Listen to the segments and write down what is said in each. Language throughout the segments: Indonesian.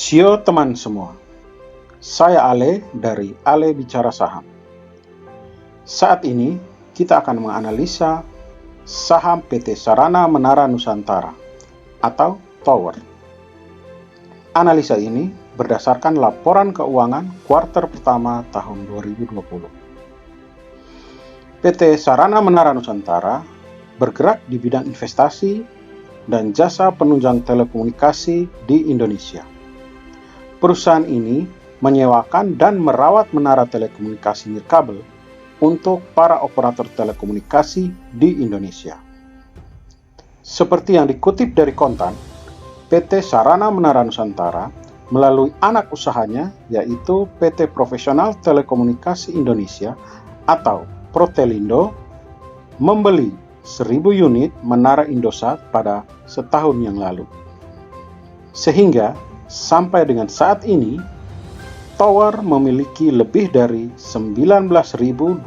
Sio teman semua, saya Ale dari Ale Bicara Saham. Saat ini kita akan menganalisa saham PT Sarana Menara Nusantara atau Tower. Analisa ini berdasarkan laporan keuangan kuartal pertama tahun 2020. PT Sarana Menara Nusantara bergerak di bidang investasi dan jasa penunjang telekomunikasi di Indonesia. Perusahaan ini menyewakan dan merawat menara telekomunikasi nirkabel untuk para operator telekomunikasi di Indonesia. Seperti yang dikutip dari Kontan, PT Sarana Menara Nusantara melalui anak usahanya yaitu PT Profesional Telekomunikasi Indonesia atau Protelindo membeli 1.000 unit menara Indosat pada setahun yang lalu. Sehingga sampai dengan saat ini, Tower memiliki lebih dari 19.200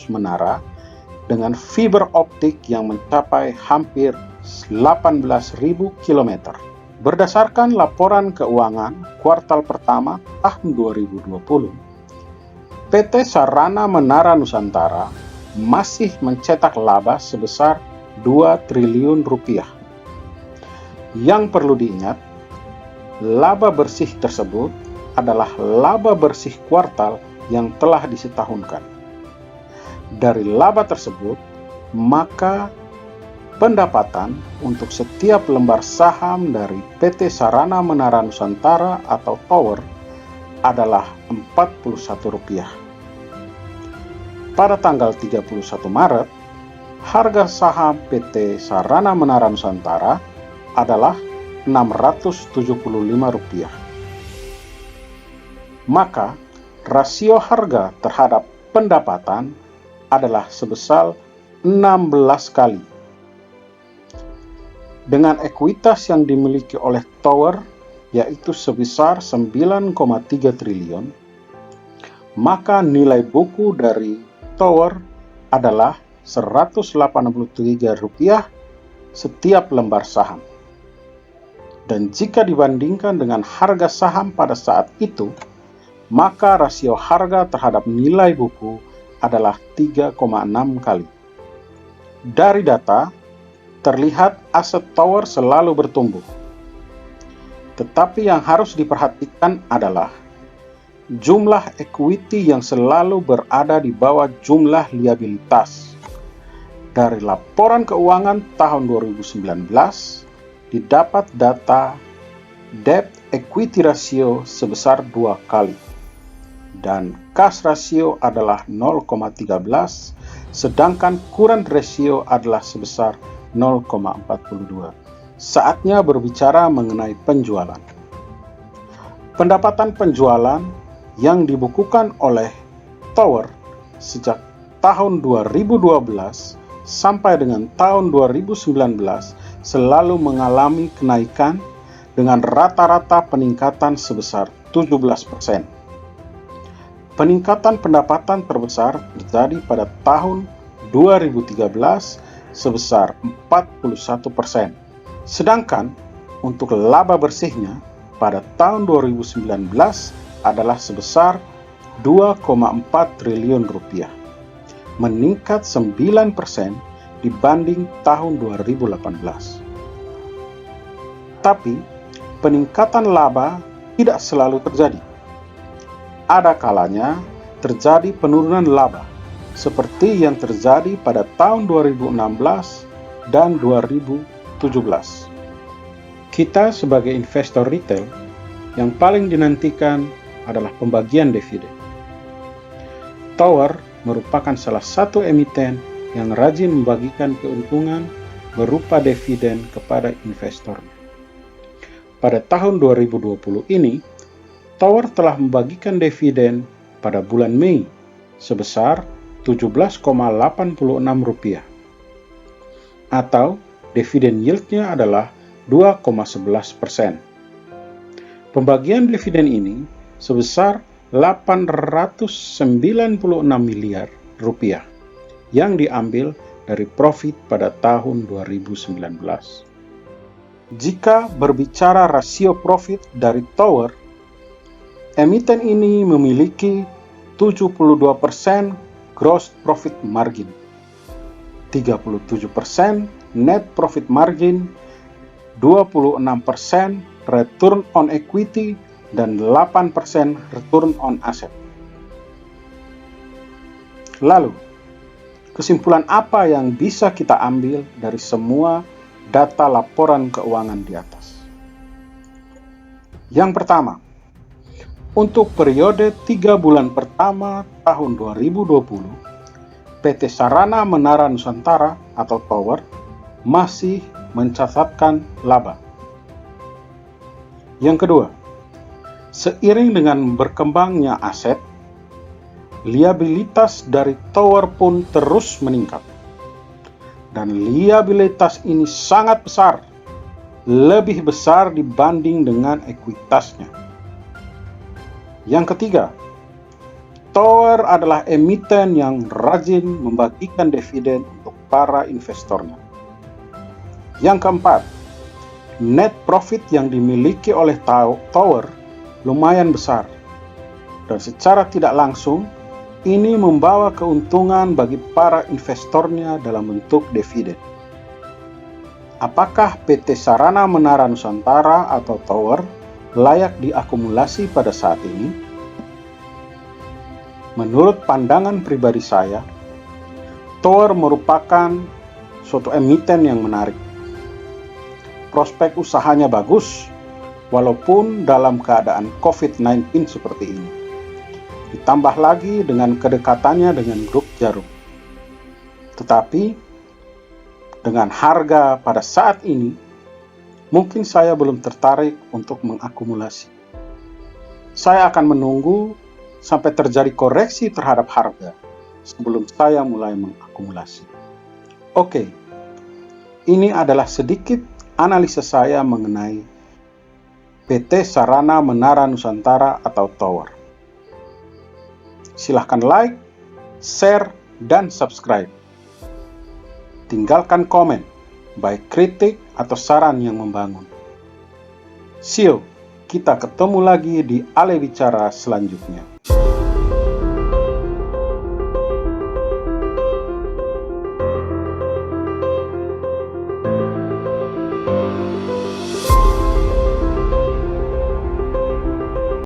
menara dengan fiber optik yang mencapai hampir 18.000 km. Berdasarkan laporan keuangan kuartal pertama tahun 2020, PT Sarana Menara Nusantara masih mencetak laba sebesar 2 triliun rupiah. Yang perlu diingat, laba bersih tersebut adalah laba bersih kuartal yang telah disetahunkan. Dari laba tersebut, maka pendapatan untuk setiap lembar saham dari PT Sarana Menara Nusantara atau Tower adalah Rp41. Pada tanggal 31 Maret, harga saham PT Sarana Menara Nusantara adalah Rp675. Maka, rasio harga terhadap pendapatan adalah sebesar 16 kali. Dengan ekuitas yang dimiliki oleh Tower yaitu sebesar 9,3 triliun, maka nilai buku dari Tower adalah Rp183 setiap lembar saham. Dan jika dibandingkan dengan harga saham pada saat itu, maka rasio harga terhadap nilai buku adalah 3,6 kali. Dari data, terlihat aset Tower selalu bertumbuh. Tetapi yang harus diperhatikan adalah jumlah equity yang selalu berada di bawah jumlah liabilitas. Dari laporan keuangan tahun 2019, didapat data debt equity ratio sebesar 2 kali dan cash ratio adalah 0,13, sedangkan current ratio adalah sebesar 0,42. Saatnya berbicara mengenai penjualan. Pendapatan penjualan yang dibukukan oleh Tower sejak tahun 2012 sampai dengan tahun 2019 selalu mengalami kenaikan dengan rata-rata peningkatan sebesar 17%. Peningkatan pendapatan terbesar terjadi pada tahun 2013 sebesar 41%. Sedangkan untuk laba bersihnya pada tahun 2019 adalah sebesar 2,4 triliun rupiah, meningkat 9% dibanding tahun 2018. Tapi, peningkatan laba tidak selalu terjadi. Ada kalanya terjadi penurunan laba, seperti yang terjadi pada tahun 2016 dan 2017. Kita sebagai investor retail, yang paling dinantikan adalah pembagian dividen. Tower merupakan salah satu emiten yang rajin membagikan keuntungan berupa dividen kepada investornya. Pada tahun 2020 ini, Tower telah membagikan dividen pada bulan Mei sebesar Rp17,86 atau dividen yieldnya adalah 2,11%. Pembagian dividen ini sebesar Rp896 miliar yang diambil dari profit pada tahun 2019. Jika berbicara rasio profit dari tower, emiten ini memiliki 72% gross profit margin, 37% net profit margin, 26% return on equity, dan 8% return on asset. Lalu, kesimpulan apa yang bisa kita ambil dari semua data laporan keuangan di atas? Yang pertama, untuk periode 3 bulan pertama tahun 2020, PT Sarana Menara Nusantara atau Tower masih mencatatkan laba. Yang kedua, seiring dengan berkembangnya aset, liabilitas dari Tower pun terus meningkat. Dan liabilitas ini sangat besar, lebih besar dibanding dengan ekuitasnya. Yang ketiga, Tower adalah emiten yang rajin membagikan dividen untuk para investornya. Yang keempat, net profit yang dimiliki oleh Tower lumayan besar, dan secara tidak langsung ini membawa keuntungan bagi para investornya dalam bentuk dividen. Apakah PT Sarana Menara Nusantara atau Tower layak diakumulasi pada saat ini? Menurut pandangan pribadi saya, Tower merupakan suatu emiten yang menarik. Prospek usahanya bagus, walaupun dalam keadaan COVID-19 seperti ini. Ditambah lagi dengan kedekatannya dengan grup Jarum. Tetapi, dengan harga pada saat ini, mungkin saya belum tertarik untuk mengakumulasi. Saya akan menunggu sampai terjadi koreksi terhadap harga sebelum saya mulai mengakumulasi. Oke, ini adalah sedikit analisa saya mengenai PT Sarana Menara Nusantara atau Tower. Silahkan like, share, dan subscribe. Tinggalkan komen, baik kritik atau saran yang membangun. See you, kita ketemu lagi di Ale Bicara selanjutnya.